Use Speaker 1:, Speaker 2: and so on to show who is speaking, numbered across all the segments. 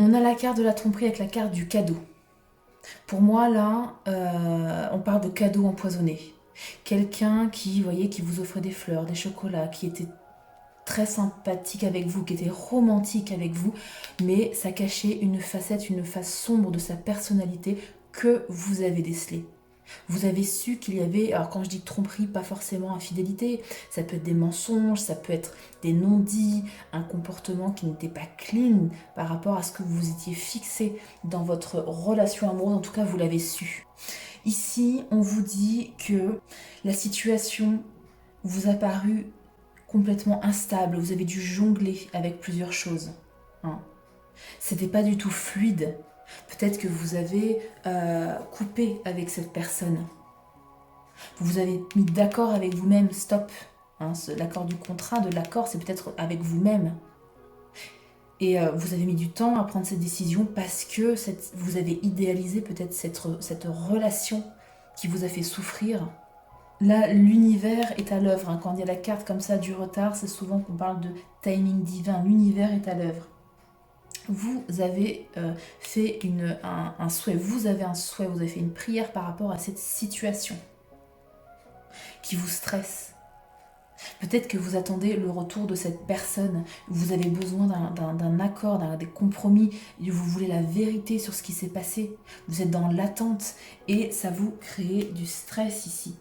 Speaker 1: On a la carte de la tromperie avec la carte du cadeau. Pour moi, là, on parle de cadeau empoisonné. Quelqu'un qui, vous voyez, qui vous offrait des fleurs, des chocolats, qui était très sympathique avec vous, qui était romantique avec vous, mais ça cachait une facette, une face sombre de sa personnalité que vous avez décelée. Vous avez su qu'il y avait, alors quand je dis tromperie, pas forcément infidélité, ça peut être des mensonges, ça peut être des non-dits, un comportement qui n'était pas clean par rapport à ce que vous étiez fixé dans votre relation amoureuse, en tout cas vous l'avez su. Ici, on vous dit que la situation vous a paru complètement instable, vous avez dû jongler avec plusieurs choses. Hein. C'était pas du tout fluide. Peut-être que vous avez coupé avec cette personne. Vous vous avez mis d'accord avec vous-même, stop. Hein, l'accord du contrat, de l'accord, c'est peut-être avec vous-même. Et vous avez mis du temps à prendre cette décision parce que vous avez idéalisé peut-être cette relation qui vous a fait souffrir. Là, l'univers est à l'œuvre. Hein. Quand il y a la carte comme ça du retard, c'est souvent qu'on parle de timing divin. L'univers est à l'œuvre. Vous avez fait un souhait, vous avez fait une prière par rapport à cette situation qui vous stresse. Peut-être que vous attendez le retour de cette personne, vous avez besoin d'un accord, des compromis, et vous voulez la vérité sur ce qui s'est passé. Vous êtes dans l'attente et ça vous crée du stress ici.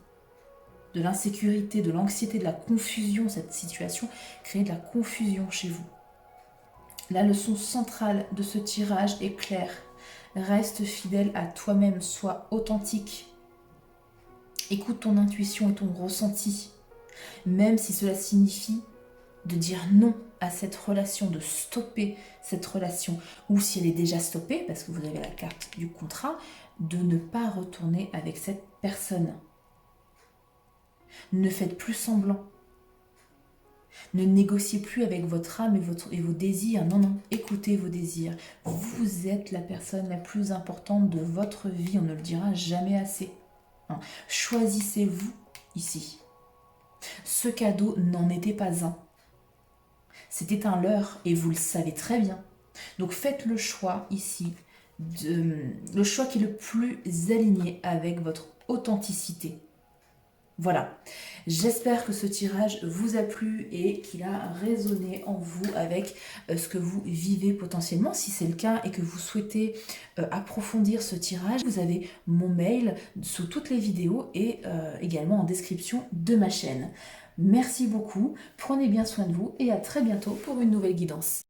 Speaker 1: De l'insécurité, de l'anxiété, de la confusion, cette situation crée de la confusion chez vous. La leçon centrale de ce tirage est claire. Reste fidèle à toi-même, sois authentique. Écoute ton intuition et ton ressenti, même si cela signifie de dire non à cette relation, de stopper cette relation, ou si elle est déjà stoppée, parce que vous avez la carte du contrat, de ne pas retourner avec cette personne. Ne faites plus semblant. Ne négociez plus avec votre âme et vos désirs. Non, non, écoutez vos désirs. Vous êtes la personne la plus importante de votre vie. On ne le dira jamais assez. Hein. Choisissez-vous ici. Ce cadeau n'en était pas un. C'était un leurre et vous le savez très bien. Donc faites le choix ici, le choix qui est le plus aligné avec votre authenticité. Voilà, j'espère que ce tirage vous a plu et qu'il a résonné en vous avec ce que vous vivez potentiellement. Si c'est le cas et que vous souhaitez approfondir ce tirage, vous avez mon mail sous toutes les vidéos et également en description de ma chaîne. Merci beaucoup, prenez bien soin de vous et à très bientôt pour une nouvelle guidance.